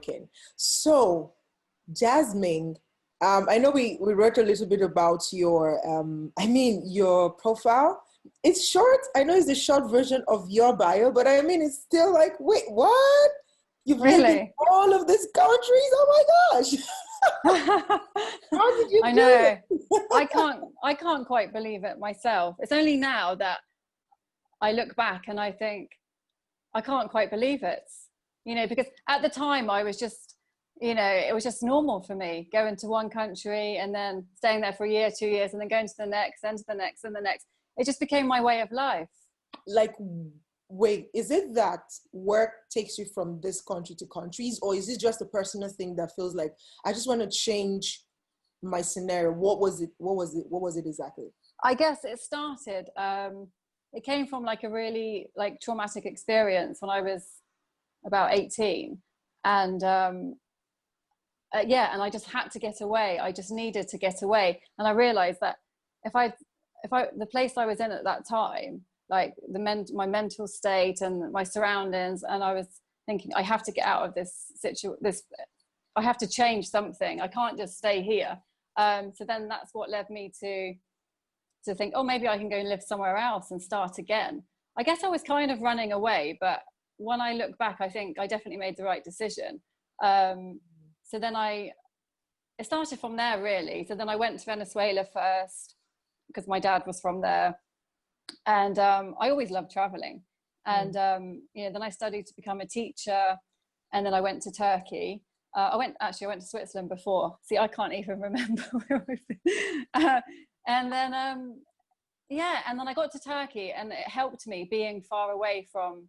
working. So, Jasmine, I know we wrote a little bit about your, your profile. It's short. I know it's the short version of your bio, but I mean, it's still like, wait, what? You've lived in all of these countries? Oh my gosh. How did you I do know. it? I can't quite believe it myself. It's only now that I look back and I think, I can't quite believe it. You know, because at the time I was just, you know, it was just normal for me going to one country and then staying there for a year, 2 years, and then going to the next, then to the next, and the next. It just became my way of life. Like, wait, is it that work takes you from this country to countries, or is it just a personal thing that feels like, I just want to change my scenario? What was it exactly? I guess it started, it came from like a really like traumatic experience when I was about 18. And and I just had to get away. I just needed to get away. And I realized that if I the place I was in at that time, like my mental state and my surroundings, and I was thinking, I have to get out of this I have to change something. I can't just stay here. So then that's what led me to think, oh, maybe I can go and live somewhere else and start again. I guess I was kind of running away, but when I look back, I think I definitely made the right decision. So then it started from there, really. So then I went to Venezuela first because my dad was from there. And I always loved traveling. And, then I studied to become a teacher. And then I went to Turkey. I went to Switzerland before. See, I can't even remember where we've been. And then I got to Turkey, and it helped me being far away from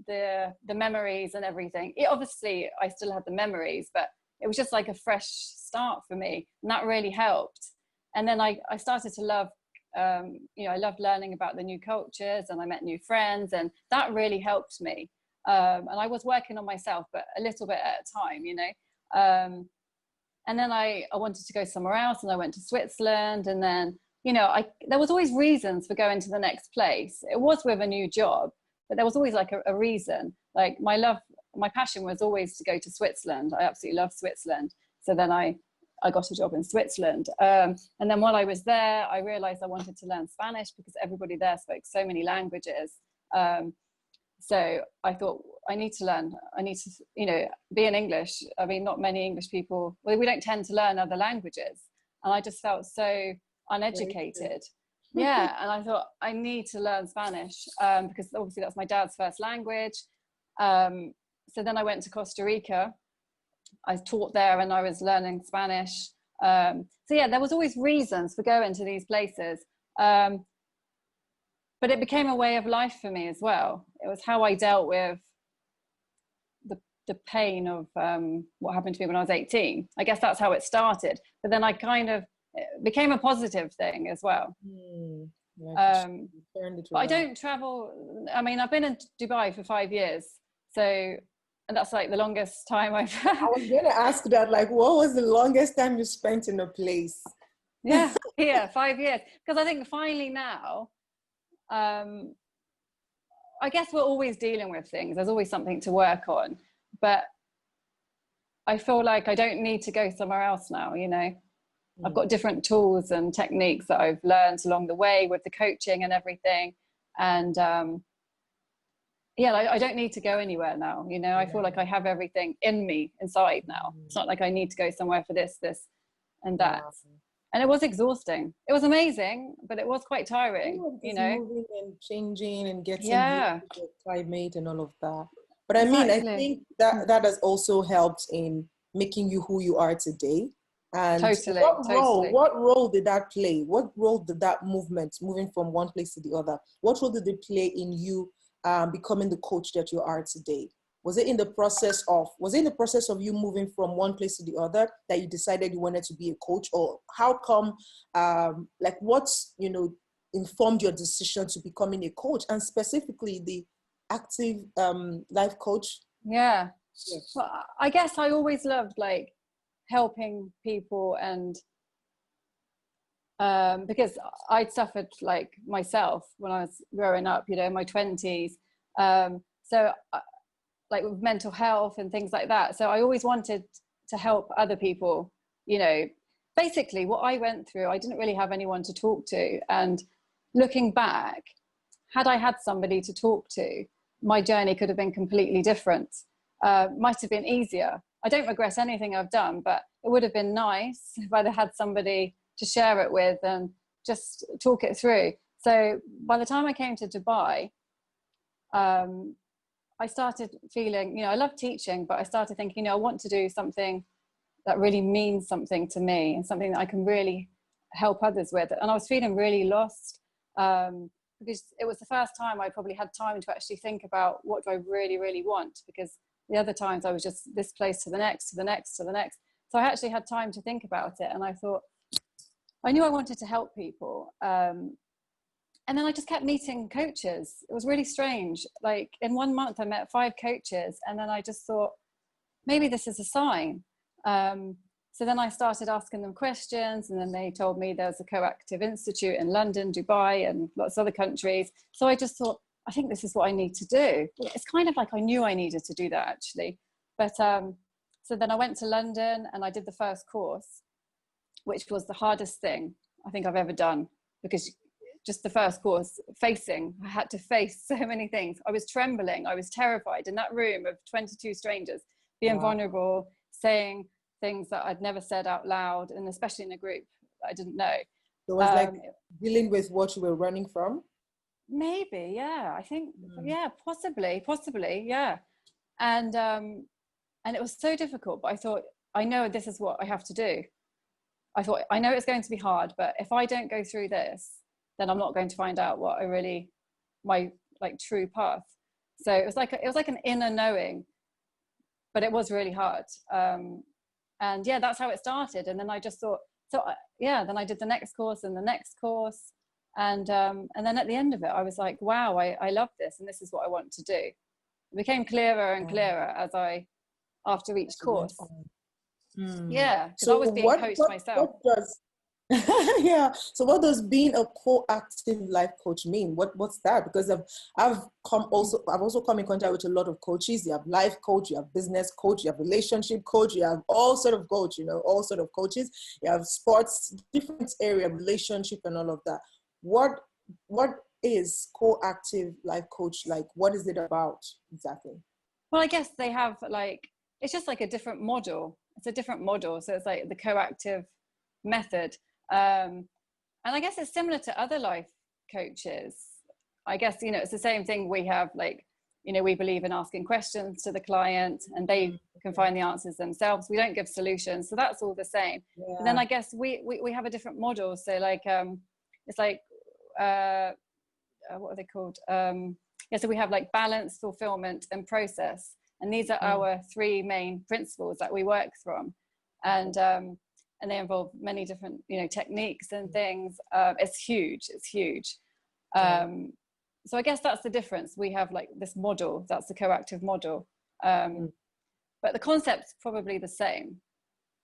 the memories and everything. Obviously, I still had the memories, but it was just like a fresh start for me, and that really helped. And then I started to love, I loved learning about the new cultures, and I met new friends, and that really helped me. And I was working on myself, but a little bit at a time, you know. And then I wanted to go somewhere else, and I went to Switzerland. And then, there was always reasons for going to the next place. It was with a new job, but there was always like a reason. Like my passion was always to go to Switzerland. I absolutely love Switzerland. So then I got a job in Switzerland. And then while I was there, I realized I wanted to learn Spanish because everybody there spoke so many languages. So I thought, I need to be in English. I mean, not many English people, we don't tend to learn other languages. And I just felt so uneducated. Yeah. And I thought, I need to learn Spanish because obviously that's my dad's first language. So then I went to Costa Rica. I taught there and I was learning Spanish. There was always reasons for going to these places. But it became a way of life for me as well. It was how I dealt with the pain of what happened to me when I was 18. I guess that's how it started. But then it became a positive thing as well. But I don't travel. I mean, I've been in Dubai for 5 years. And that's like the longest time I've I was going to ask that, like, what was the longest time you spent in a place? Yeah, 5 years. Because I think finally now, I guess we're always dealing with things. There's always something to work on. But I feel like I don't need to go somewhere else now, you know. I've got different tools and techniques that I've learned along the way with the coaching and everything. And I don't need to go anywhere now, you know. I feel like I have everything in me inside now. It's not like I need to go somewhere for this and that. And it was exhausting. It was amazing, but it was quite tiring, you know. Moving and changing and getting used to the climate and all of that. But I mean, I think that has also helped in making you who you are today. And what role did that play? What role did that movement, moving from one place to the other, what role did it play in you becoming the coach that you are today? Was it in the process of you moving from one place to the other that you decided you wanted to be a coach? Or how come, what's, informed your decision to becoming a coach, and specifically the active life coach? Yeah. Well, I guess I always loved helping people, and because I'd suffered myself when I was growing up, in my 20s. So like with mental health and things like that. So I always wanted to help other people, you know. Basically what I went through, I didn't really have anyone to talk to. And looking back, had I had somebody to talk to, my journey could have been completely different. Might have been easier. I don't regret anything I've done, but it would have been nice if I'd had somebody to share it with and just talk it through. So by the time I came to Dubai, I started feeling, you know, I love teaching, but I started thinking, you know, I want to do something that really means something to me and something that I can really help others with. And I was feeling really lost, because it was the first time I probably had time to actually think about what do I really, really want, because the other times I was just this place to the next, to the next, to the next. So I actually had time to think about it. And I thought, I knew I wanted to help people. And then I just kept meeting coaches. It was really strange. Like in 1 month, I met 5 coaches. And then I just thought, maybe this is a sign. So then I started asking them questions, and then they told me there's a Coactive Institute in London, Dubai, and lots of other countries. So I just thought, I think this is what I need to do. It's kind of like I knew I needed to do that, actually. But so then I went to London and I did the first course, which was the hardest thing I think I've ever done, because just the first course, I had to face so many things. I was trembling, I was terrified in that room of 22 strangers, being vulnerable, saying things that I'd never said out loud, and especially in a group that I didn't know. So it was like dealing with what you were running from? Maybe, yeah, I think, yeah, possibly, yeah. And it was so difficult, but I thought, I know this is what I have to do. I thought, I know it's going to be hard, but if I don't go through this, then I'm not going to find out what my like true path. So it was like an inner knowing, but it was really hard. And yeah, that's how it started. And then I just thought, then I did the next course and the next course. And then at the end of it, I was like, wow, I love this. And this is what I want to do. It became clearer and clearer after each course. Yeah, because I was being coached myself. Yeah. So what does being a proactive life coach mean? What's that? Because I've also come in contact with a lot of coaches. You have life coach, you have business coach, you have relationship coach, you have all sort of coach, all sort of coaches. You have sports, different area, relationship and all of that. What is proactive life coach like? What is it about exactly? Well, I guess they have it's just like a different model. It's a different model. So it's like the coactive method. And I guess it's similar to other life coaches. I guess, it's the same thing. We have we believe in asking questions to the client and they can find the answers themselves. We don't give solutions. So that's all the same. Yeah. And then I guess we have a different model. So it's like, what are they called? So we have balance, fulfillment and process. And these are our 3 main principles that we work from. And they involve many different, techniques and things. It's huge. So I guess that's the difference. We have this model, that's the coactive model. But the concept's probably the same.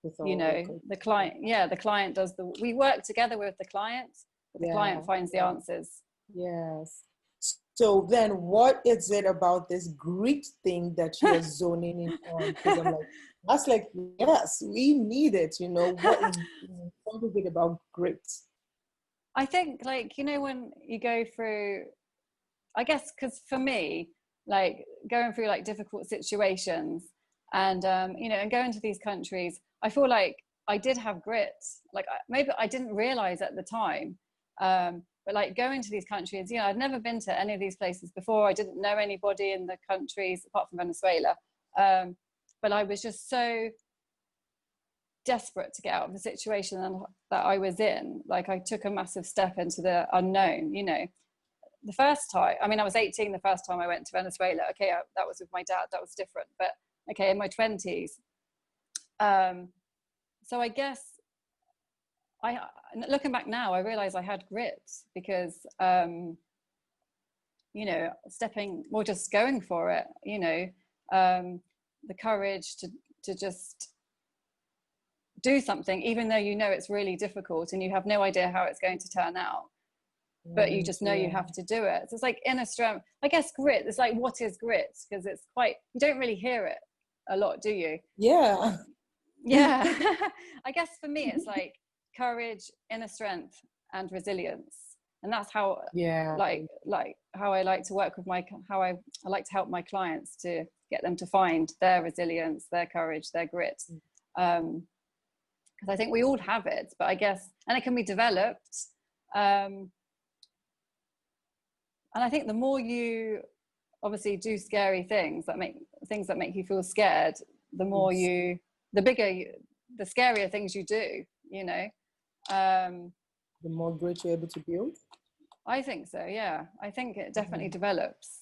The client does we work together with the client, but the client finds the answers. Yes. So then what is it about this grit thing that you're zoning in on? Because I'm that's yes, we need it, what is it about grit? I think when you go through, I guess, because for me, going through difficult situations and, and going to these countries, I feel like I did have grit. Maybe I didn't realize at the time, but going to these countries, I'd never been to any of these places before. I didn't know anybody in the countries apart from Venezuela. But I was just so desperate to get out of the situation that I was in. I took a massive step into the unknown, The first time, I was 18 the first time I went to Venezuela. Okay, that was with my dad. That was different. But okay, in my 20s. So I guess, looking back now, I realize I had grit because, just going for it, the courage to just do something, even though it's really difficult and you have no idea how it's going to turn out. but you just know you have to do it. So it's like inner strength. I guess grit, it's like, what is grit? Because it's quite, you don't really hear it a lot, do you? Yeah. Yeah. I guess for me, it's like courage, inner strength, and resilience. And that's how, like how I like to work with how I like to help my clients to get them to find their resilience, their courage, their grit. Because I think we all have it, but I guess, and it can be developed. And I think the more you obviously do scary things that make you feel scared, the more the scarier things you do, you know. The more grit you're able to build. I think so, yeah. I think it definitely develops.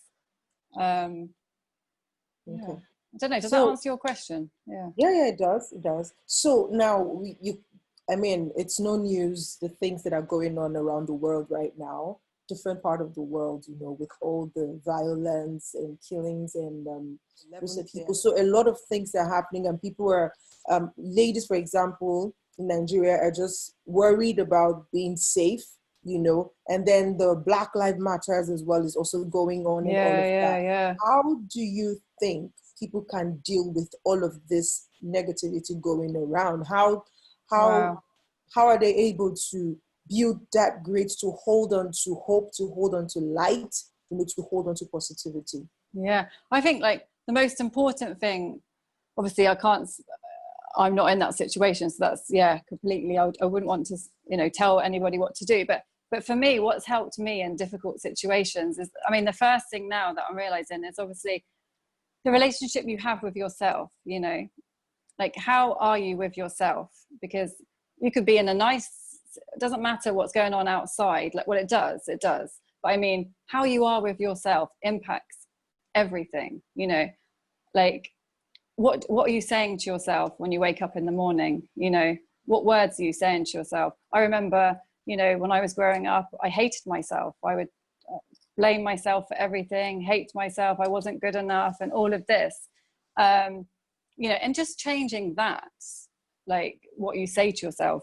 Yeah. I don't know, does that answer your question? Yeah, it does. So now it's no news, the things that are going on around the world right now, different part of the world, you know, with all the violence and killings and people. So a lot of things are happening, and people are, ladies, for example, in Nigeria are just worried about being safe, you know, and then the Black Lives Matters as well is also going on and all of that. Yeah. How do you think people can deal with all of this negativity going around? How are they able to build that grit, to hold on to hope, to hold on to light, you know, to hold on to positivity? Yeah, I think like the most important thing, obviously I'm not in that situation, so that's completely, I wouldn't want to, you know, tell anybody what to do, but for me, what's helped me in difficult situations is, I mean, the first thing now that I'm realizing is obviously the relationship you have with yourself, you know, like how are you with yourself? Because you could be in it doesn't matter what's going on outside, like what it does, but I mean, how you are with yourself impacts everything, you know, like what are you saying to yourself when you wake up in the morning? You know, what words are you saying to yourself? I remember, you know, when I was growing up, I hated myself. I would blame myself for everything, hate myself, I wasn't good enough, and all of this. You know, and just changing that, like what you say to yourself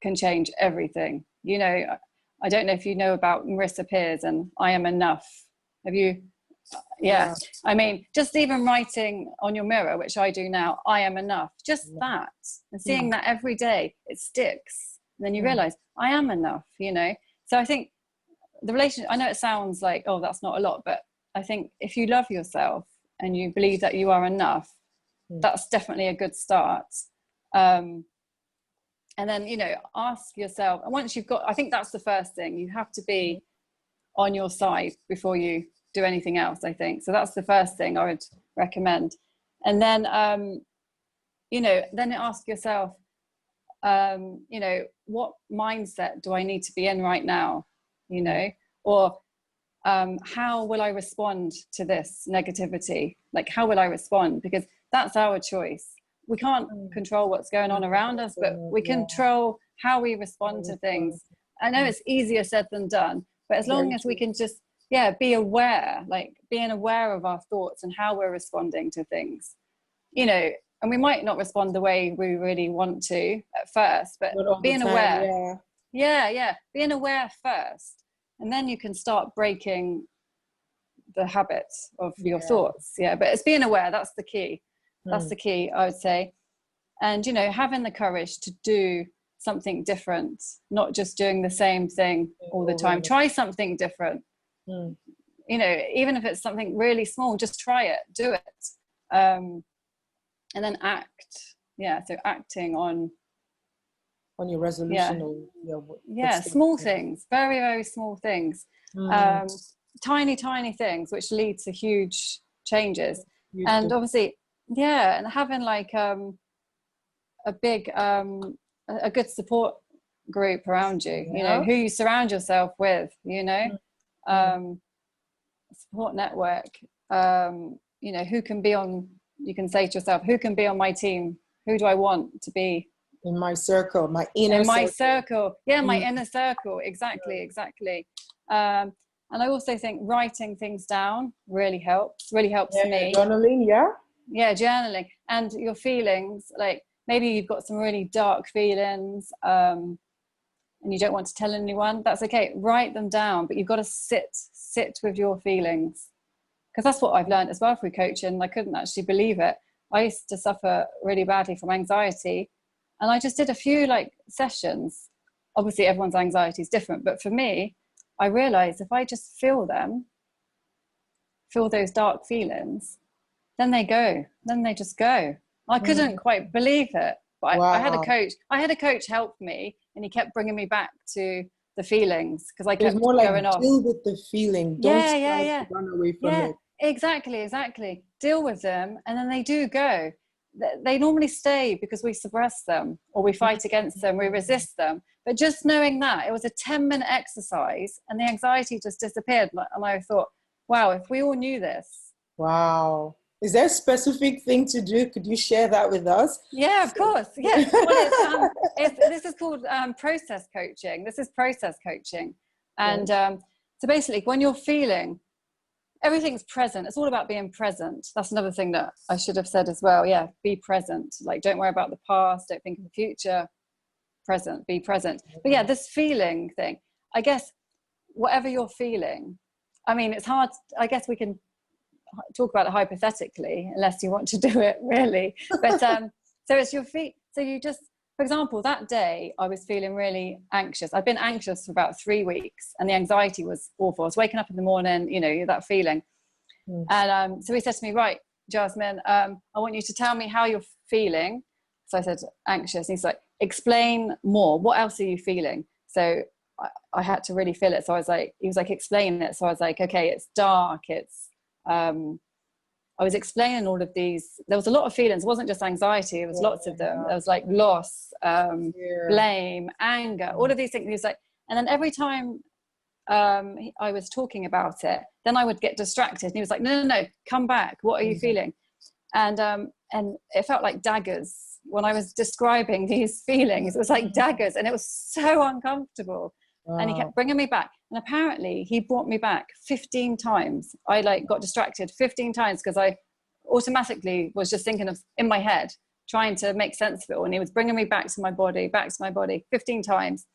can change everything. You know, I don't know if you know about Marissa Peers and I Am Enough. Have you? Yeah. I mean, just even writing on your mirror, which I do now, I am enough, just that, and seeing that every day, it sticks. And then you realize I am enough, you know. So I think the relationship, I know it sounds like, oh, that's not a lot, but I think if you love yourself and you believe that you are enough, that's definitely a good start. And then, you know, ask yourself, and once you've got, I think that's the first thing, you have to be on your side before you do anything else, I think. So that's the first thing I would recommend. And then, you know, then ask yourself, you know, what mindset do I need to be in right now, you know, or how will I respond to this negativity? Like, how will I respond? Because that's our choice. We can't control what's going on around us, but we control how we respond to things. I know it's easier said than done, but as long as we can just, be aware, like being aware of our thoughts and how we're responding to things, you know, and we might not respond the way we really want to at first, but being aware. Being aware first. And then you can start breaking the habits of your thoughts. But it's being aware, that's the key. That's the key, I would say. And, you know, having the courage to do something different, not just doing the same thing all the time. Try something different. You know, even if it's something really small, just try it, do it. And then act. So acting on your resolution. Small things, very, very small things. Tiny things which lead to huge changes. And obviously, and having like a big a good support group around you, you know, who you surround yourself with, you know, support network, you know, who can be on, you can say to yourself, who can be on my team? Who do I want to be in my circle, my inner circle? My inner circle. Exactly. And I also think writing things down really helps me. Journaling, journaling, and your feelings, like maybe you've got some really dark feelings, and you don't want to tell anyone, that's okay. Write them down, but you've got to sit with your feelings. Because that's what I've learned as well through coaching. I couldn't actually believe it. I used to suffer really badly from anxiety, and I just did a few like sessions. Obviously everyone's anxiety is different, but for me, I realized if I just feel those dark feelings, then they just go. I couldn't quite believe it, but I had a coach help me, and he kept bringing me back to the feelings, because I kept more like going off. Deal with the feeling. Don't run away from it. Exactly. Deal with them, and then they do go. They normally stay because we suppress them, or we fight against them, we resist them. But just knowing that, it was a 10-minute exercise, and the anxiety just disappeared. And I thought, wow, if we all knew this. Wow. Is there a specific thing to do? Could you share that with us? Yeah, of course. Yeah. Well, this is called process coaching. This is process coaching. And so basically, when you're feeling, everything's present. It's all about being present. That's another thing that I should have said as well. Yeah, be present. Like, don't worry about the past. Don't think of the future. Present. Be present. But yeah, this feeling thing, I guess, whatever you're feeling, I mean, it's hard. I guess we can talk about it hypothetically, unless you want to do it really. But so it's your feet. So you just, for example, that day I was feeling really anxious. I've been anxious for about 3 weeks, and the anxiety was awful. I was waking up in the morning, you know, that feeling. And so he said to me, right, Jasmine, I want you to tell me how you're feeling. So I said, anxious. And he's like, explain more. What else are you feeling? So I had to really feel it. So I was like, he was like, explain it. So I was like, okay, it's dark. It's, I was explaining all of these. There was a lot of feelings. It wasn't just anxiety. It was lots of them. There was like loss, blame, anger, all of these things. He was like, and then every time I was talking about it, then I would get distracted. And he was like, no, come back. What are you feeling? And it felt like daggers when I was describing these feelings. It was like daggers, and it was so uncomfortable. And he kept bringing me back. And apparently he brought me back 15 times. I like got distracted 15 times because I automatically was just thinking of, in my head, trying to make sense of it all. And he was bringing me back to my body 15 times.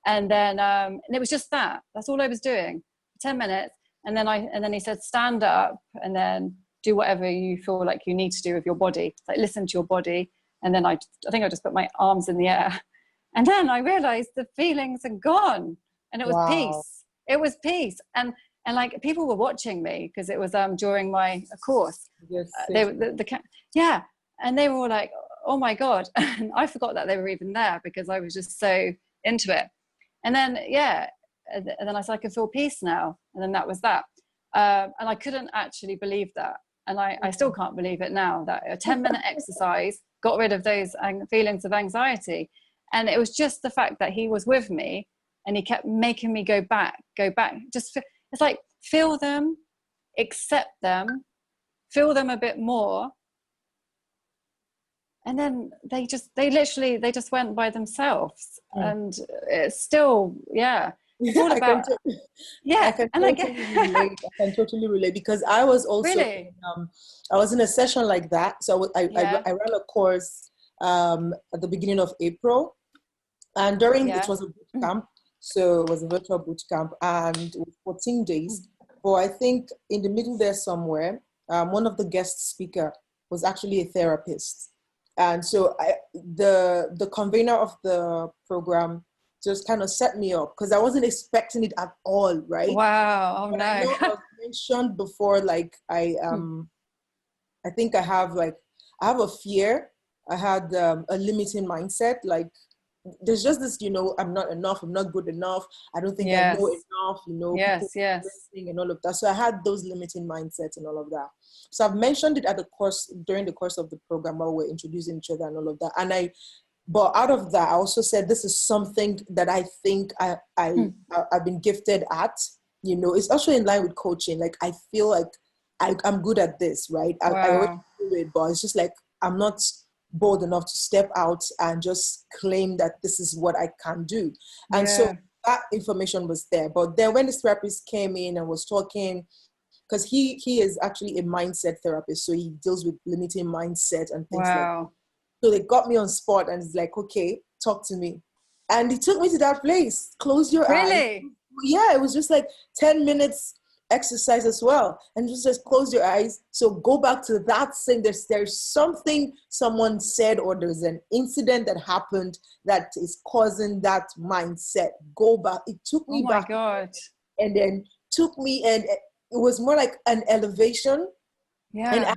And then and it was just that. That's all I was doing. 10 minutes. And then he said, stand up and then do whatever you feel like you need to do with your body. Like, listen to your body. And then I think I just put my arms in the air. And then I realized the feelings are gone, and it was peace. It was peace. And like, people were watching me because it was during my course. Yes, and they were all like, oh my God. And I forgot that they were even there because I was just so into it. And then, and then I said, I can feel peace now. And then that was that. And I couldn't actually believe that. And I still can't believe it now, that a 10-minute exercise got rid of those feelings of anxiety. And it was just the fact that he was with me, and he kept making me go back. Just it's like, feel them, accept them, feel them a bit more. And then they just went by themselves. And it's still, it's all about, I can totally relate, because I was also, really? I was in a session like that. So I ran a course at the beginning of April, and it was a boot camp. So it was a virtual boot camp, and it was 14 days. But I think in the middle there somewhere, one of the guest speaker was actually a therapist. And so the convener of the program just kind of set me up, because I wasn't expecting it at all, right? Wow. Oh, but no. I know I've mentioned before, like I think I have a fear. I had a limiting mindset. Like, there's just this, I'm not enough. I'm not good enough. I don't think I know enough. Yes. And all of that. So I had those limiting mindsets and all of that. So I've mentioned it during the course of the program while we're introducing each other and all of that. But out of that, I also said, this is something that I think I've been gifted at. It's also in line with coaching. Like, I feel like I'm good at this, right? I already do it, but it's just like, I'm not bold enough to step out and just claim that this is what I can do. And so that information was there. But then when this therapist came in and was talking, because he is actually a mindset therapist, so he deals with limiting mindset and things like that. So they got me on spot, and it's like, okay, talk to me. And he took me to that place. Close your eyes. Really? Yeah, it was just like 10 minutes exercise as well. And just close your eyes. So go back to that thing. There's something someone said, or there's an incident that happened that is causing that mindset. Go back. It took me back. Oh my God. And then took me, and it was more like an elevation. Yeah. And I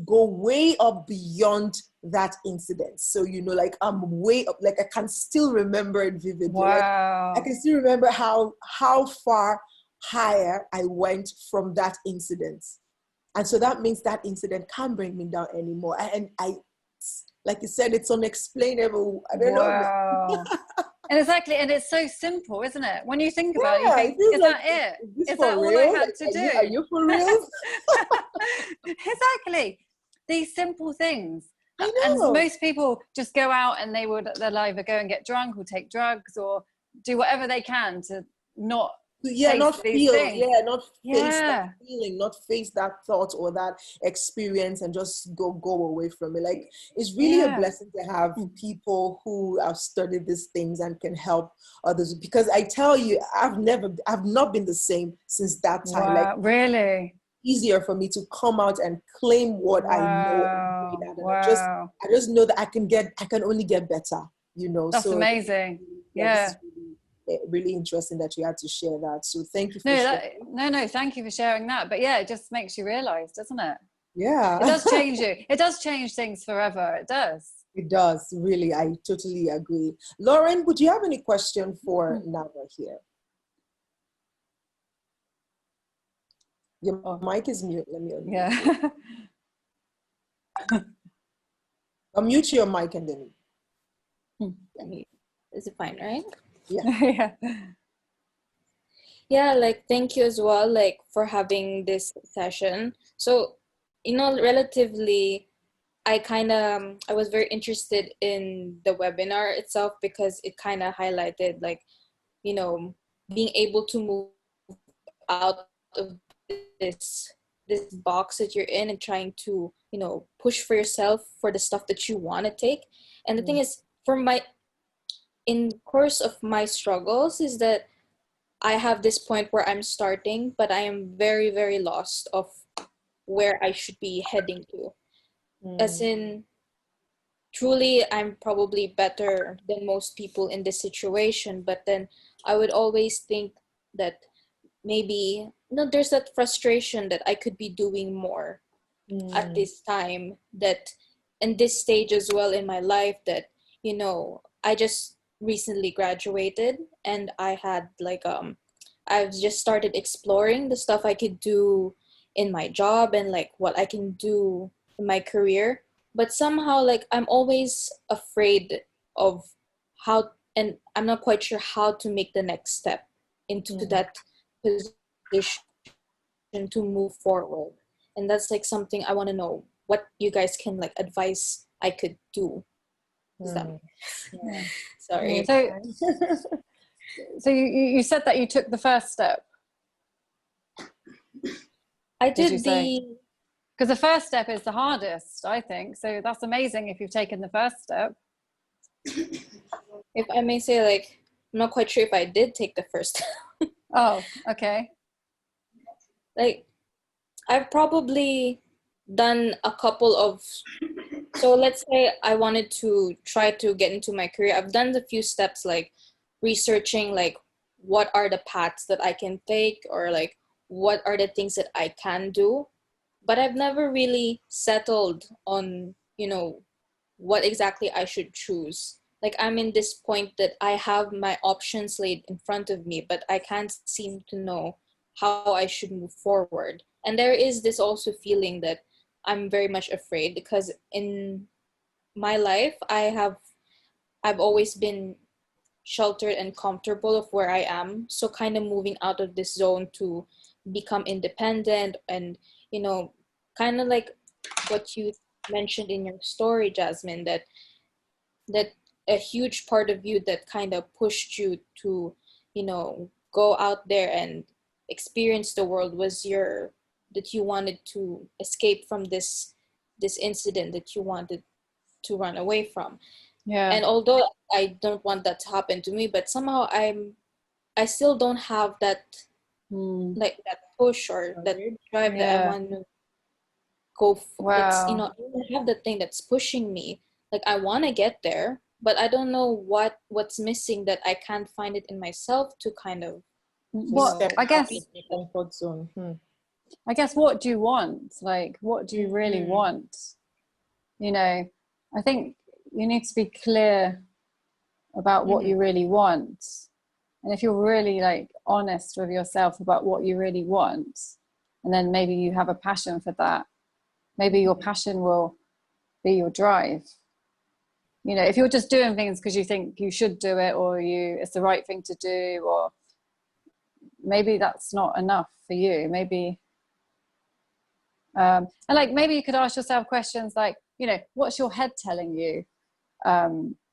go way up beyond that incident. So, like I'm way up, like I can still remember it vividly. Wow. Like, I can still remember how far higher I went from that incident. And so that means that incident can't bring me down anymore. And I, like you said, it's unexplainable. I don't know. And exactly, and it's so simple, isn't it? When you think about it, you think, is that it? Is that all I had to do? Are you for real? Exactly. These simple things. I know. And most people just go out and they'll either go and get drunk or take drugs or do whatever they can to not not feel, things. Not face that feeling, not face that thought or that experience, and just go away from it. Like, it's really a blessing to have people who have studied these things and can help others, because I tell you, I've not been the same since that time. Wow, like, really easier for me to come out and claim what I know. And I just know that I can only get better, That's so amazing. Really interesting that you had to share that. So thank you for sharing. No, thank you for sharing that. But yeah, it just makes you realize, doesn't it? Yeah. It does change you. It does change things forever. It does. It does, really. I totally agree. Lauren, would you have any question for Nava here? Your mic is mute. Let me unmute. Yeah. Unmute your mic and then. Is it fine, right? Yeah. Yeah, like, thank you as well, like, for having this session. So, relatively, I was very interested in the webinar itself, because it kind of highlighted, like, being able to move out of this box that you're in and trying to, push for yourself for the stuff that you want to take. And the thing is, in course of my struggles, is that I have this point where I'm starting, but I am very, very lost of where I should be heading to. As in, truly, I'm probably better than most people in this situation, but then I would always think that maybe, there's that frustration that I could be doing more at this time, that in this stage as well in my life, that, I just recently graduated, and I had I've just started exploring the stuff I could do in my job and like what I can do in my career, but somehow, like, I'm always afraid of how, and I'm not quite sure how to make the next step into that position to move forward. And that's like something I want to know what you guys can like advise I could do. Sorry. So you said that you took the first step. I did because the first step is the hardest, I think. So that's amazing if you've taken the first step. If I may say, like, I'm not quite sure if I did take the first step. Oh, okay. Like, I've probably done a couple of, so let's say I wanted to try to get into my career. I've done a few steps, like researching, like, what are the paths that I can take, or like, what are the things that I can do. But I've never really settled on, what exactly I should choose. Like, I'm in this point that I have my options laid in front of me, but I can't seem to know how I should move forward. And there is this also feeling that I'm very much afraid, because in my life, I've always been sheltered and comfortable of where I am. So kind of moving out of this zone to become independent, and, kind of like what you mentioned in your story, Jasmine, that a huge part of you that kind of pushed you to, go out there and experience the world was that you wanted to escape from this incident that you wanted to run away from. And although I don't want that to happen to me, but somehow I still don't have that like that push or that drive that I want to go for. It's, you know, I don't have the thing that's pushing me. Like, I want to get there, but I don't know what's missing, that I can't find it in myself to kind of I guess comfort zone. I guess, what do you want? Like, what do you really want? You know, I think you need to be clear about what you really want. And if you're really like honest with yourself about what you really want, and then maybe you have a passion for that, maybe your passion will be your drive. You know, if you're just doing things because you think you should do it, or it's the right thing to do, or maybe that's not enough for you. Maybe and like, maybe you could ask yourself questions like, you know, what's your head telling you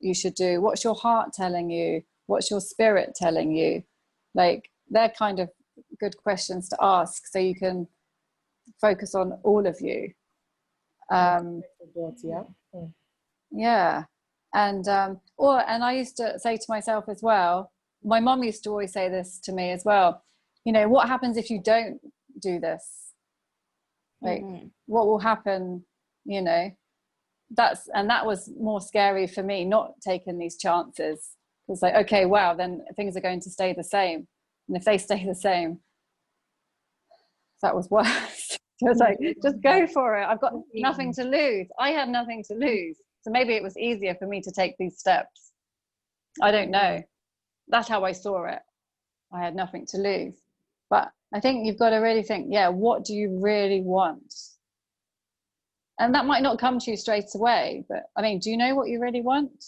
you should do? What's your heart telling you? What's your spirit telling you? Like, they're kind of good questions to ask, so you can focus on all of you. Yeah. And and I used to say to myself as well, my mom used to always say this to me as well, you know, what happens if you don't do this? Like, what will happen? You know, that was more scary for me, not taking these chances. It's like, okay, wow, then things are going to stay the same. And if they stay the same, that was worse. So it's like, just go for it. I've got nothing to lose. I had nothing to lose. So maybe it was easier for me to take these steps. I don't know. That's how I saw it. I had nothing to lose. But I think you've got to really think, what do you really want? And that might not come to you straight away, but I mean, do you know what you really want?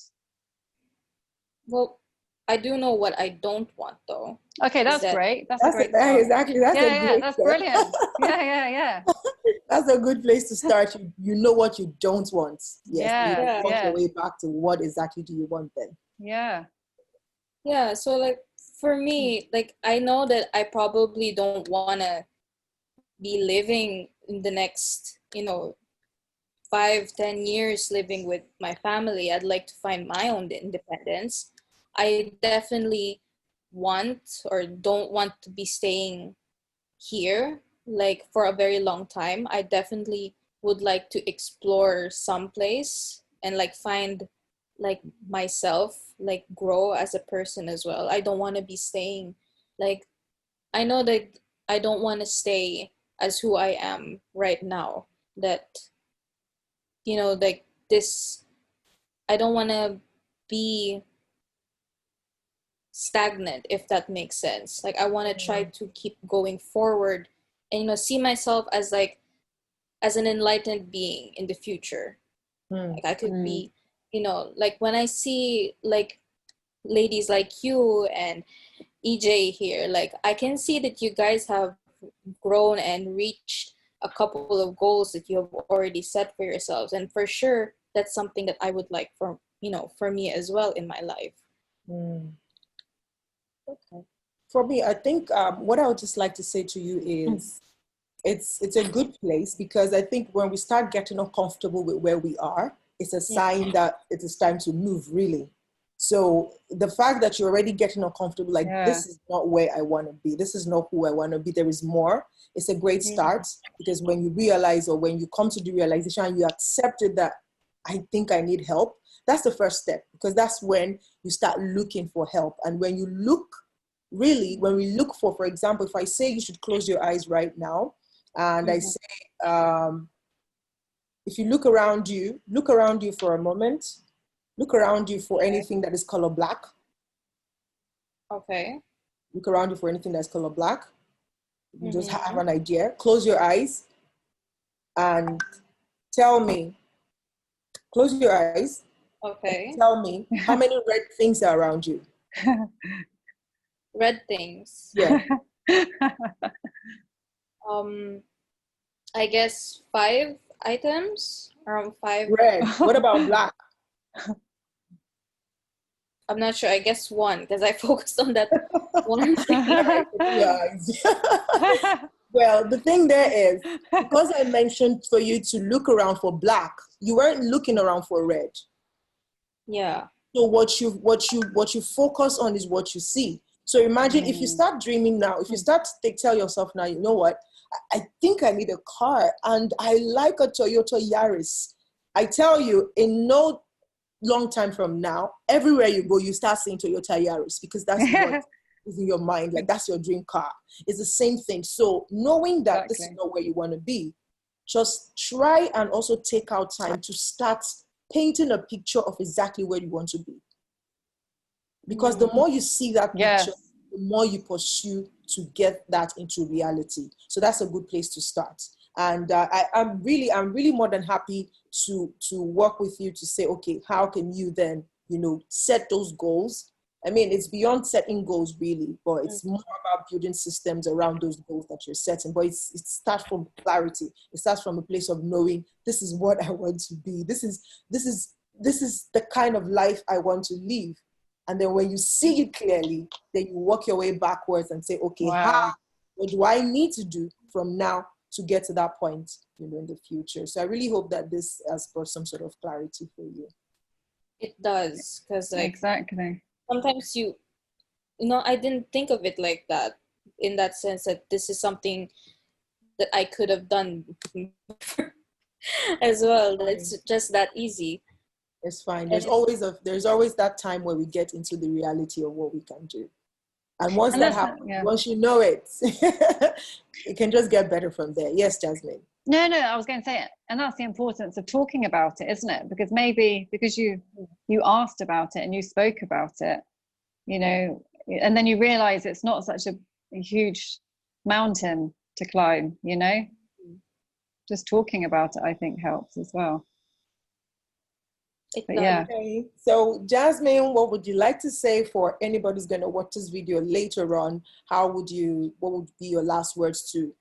Well, I do know what I don't want, though. Okay, that's great. That's a great start. Exactly. That's brilliant. Yeah. That's a good place to start. You know what you don't want. Yes. You work your way back to what exactly do you want then. Yeah. So like, for me, like, I know that I probably don't want to be living in the next, 5-10 years living with my family. I'd like to find my own independence. I definitely want or don't want to be staying here like for a very long time. I definitely would like to explore someplace and like find like myself, like grow as a person as well. I don't want to be staying, like, I know that I don't want to stay as who I am right now. That, like this, I don't want to be stagnant, if that makes sense. Like, I want to try to keep going forward and, see myself as like, as an enlightened being in the future. Like, I could be, like when I see like ladies like you and EJ here, like I can see that you guys have grown and reached a couple of goals that you have already set for yourselves, and for sure that's something that I would like for me as well in my life. Okay. For me, I think what I would just like to say to you is it's a good place, because I think when we start getting uncomfortable with where we are, it's a sign that it is time to move, really. So the fact that you're already getting uncomfortable, like this is not where I want to be, this is not who I want to be, there is more, it's a great start. Because when you realize, or when you come to the realization and you accepted that I think I need help, that's the first step, because that's when you start looking for help. And when you look, really, when we look for example, if I say you should close your eyes right now, and I say, if you look around you for a moment, look around you for anything that is color black. Okay. Look around you for anything that's color black. You just have an idea. Close your eyes and tell me. Close your eyes. Okay. Tell me how many red things are around you. Red things. Yeah. I guess 5 items. Around 5. Red. What about black? I'm not sure. I guess 1, because I focused on that one thing. Well, the thing there is, because I mentioned for you to look around for black, you weren't looking around for red. Yeah. So what you focus on is what you see. So imagine if you start dreaming now, if you start to tell yourself now, you know what, I think I need a car and I like a Toyota Yaris. I tell you, in no long time from now, everywhere you go, you start seeing Toyota Yaris because that's what is in your mind. Like that's your dream car. It's the same thing. So knowing that this is not where you want to be, just try and also take out time to start painting a picture of exactly where you want to be. Because the more you see that picture, the more you pursue to get that into reality. So that's a good place to start. And I'm really more than happy to work with you to say, okay, how can you then, set those goals? I mean, it's beyond setting goals really, but it's more about building systems around those goals that you're setting. But it starts from clarity. It starts from a place of knowing this is what I want to be. This is the kind of life I want to live. And then when you see it clearly, then you work your way backwards and say, okay, what do I need to do from now to get to that point, in the future? So I really hope that this has brought some sort of clarity for you. It does, because exactly. Sometimes I didn't think of it like that, in that sense that this is something that I could have done as well. It's just that easy. It's fine. There's always that time where we get into the reality of what we can do. And once that happens, once you know it, it can just get better from there. Yes, Jasmine. No, I was going to say it. And that's the importance of talking about it, isn't it? Because because you asked about it and you spoke about it, and then you realize it's not such a huge mountain to climb, Just talking about it, I think, helps as well. Okay. So Jasmine, what would you like to say for anybody who's going to watch this video later on? What would be your last words to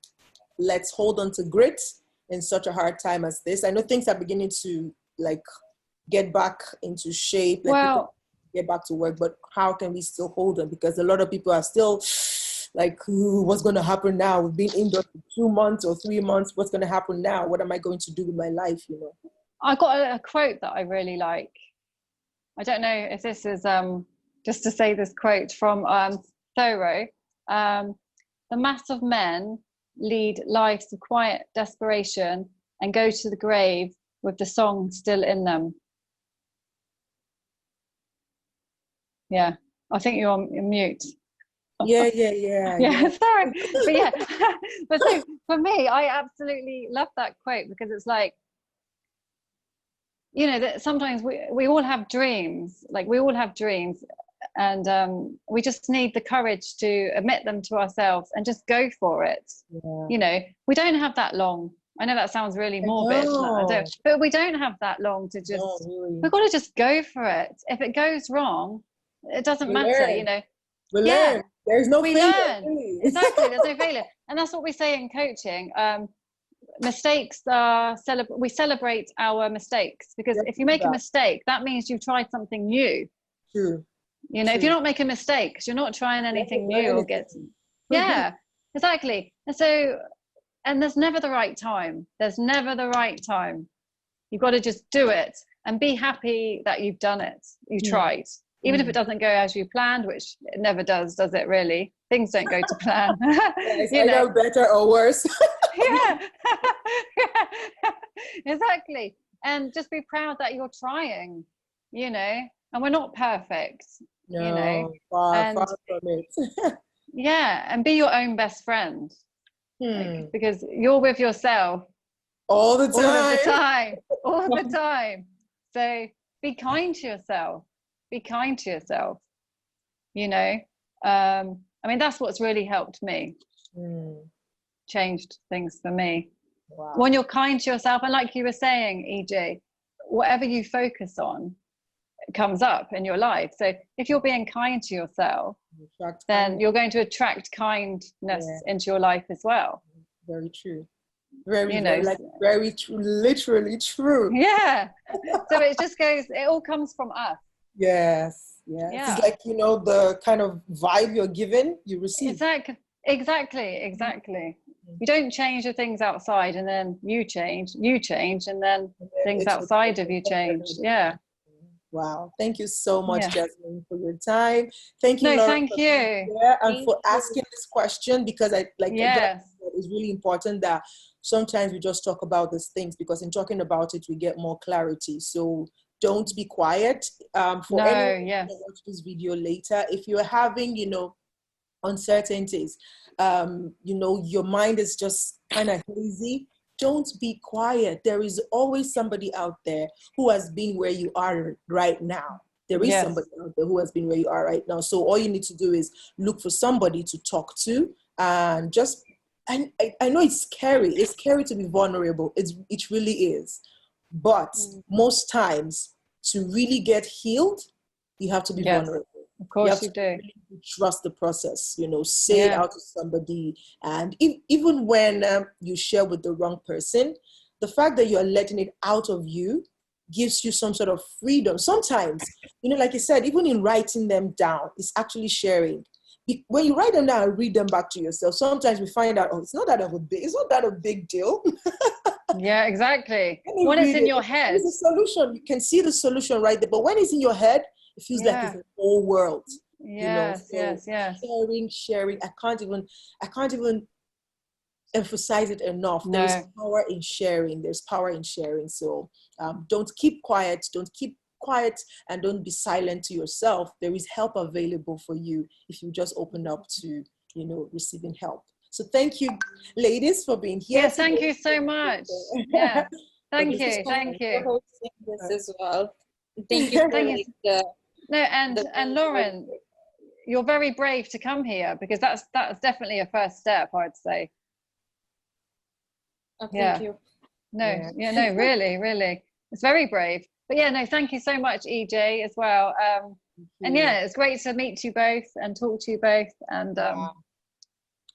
let's hold on to grit in such a hard time as this? I know things are beginning to get back into shape, get back to work, but how can we still hold on? Because a lot of people are still what's going to happen now? We've been indoors for 2 months or 3 months. What's going to happen now? What am I going to do with my life? I got a quote that I really like. I don't know if this is just to say this quote from Thoreau. The mass of men lead lives of quiet desperation and go to the grave with the song still in them. Yeah, I think you're on mute. Yeah. Sorry, but so for me, I absolutely love that quote because it's that sometimes we all have dreams, and we just need the courage to admit them to ourselves and just go for it. We don't have that long. I know that sounds really morbid, but we don't have that long to just we've got to just go for it. If it goes wrong, it doesn't matter. We learn. There's no failure. Exactly, there's no failure, and that's what we say in coaching. Mistakes are we celebrate our mistakes, because if you make a mistake, that means you've tried something new. True. If you're not making mistakes, you're not trying anything new or exactly. And there's never the right time. You've got to just do it and be happy that you've done it. You tried, even if it doesn't go as you planned, which it never does it really? Things don't go to plan. It's either better or worse. Yeah. Exactly. And just be proud that you're trying, and we're not perfect, far from it. And be your own best friend, because you're with yourself all the time. So be kind to yourself. I mean, that's what's really helped me. Changed things for me. Wow. When you're kind to yourself, and like you were saying, EJ, whatever you focus on comes up in your life. So if you're being kind to yourself, then you're going to attract kindness into your life as well. Very true. Very true, literally true. Yeah. So it all comes from us. Yes. It's like, the kind of vibe you're given, you receive. Exactly. You don't change the things outside and then you change, and then things outside of you change. Yeah. Wow. Thank you so much, Jasmine, for your time. Thank you, Laura, thank you. And for asking this question, because it's really important that sometimes we just talk about these things, because in talking about it, we get more clarity. So don't be quiet. For anyone who watch this video later, if you're having, uncertainties, your mind is just kind of hazy, don't be quiet. There is always somebody out there who has been where you are right now. There is somebody out there who has been where you are right now. So all you need to do is look for somebody to talk to, and just, I know it's scary. It's scary to be vulnerable. It really is. But most times, to really get healed, you have to be vulnerable. Of course you do. Really trust the process, say it out to somebody. And even when you share with the wrong person, the fact that you're letting it out of you gives you some sort of freedom. Sometimes, like you said, even in writing them down, it's actually sharing. When you write them down and read them back to yourself, sometimes we find out, it's not that a big deal. Yeah, exactly. When it's in your head, it's a solution. You can see the solution right there. But when it's in your head, it feels like it's the whole world. Yes. Sharing. I can't even emphasize it enough. There's power in sharing. So don't keep quiet. And don't be silent to yourself. There is help available for you if you just open up to, receiving help. So thank you, ladies, for being here. Yes, thank you so much. Yeah, thank you. For hosting this as well. Thank you for and Lauren, you're very brave to come here, because that's definitely a first step, I'd say. Oh, thank you. Really, it's very brave. But thank you so much, EJ, as well. And it's great to meet you both and talk to you both. And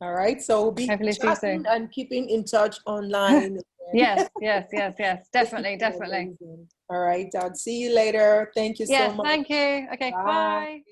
all right, so we'll be chatting and keeping in touch online. Yes, definitely. All right, I'll see you later. Thank you so much. Thank you. Okay, bye.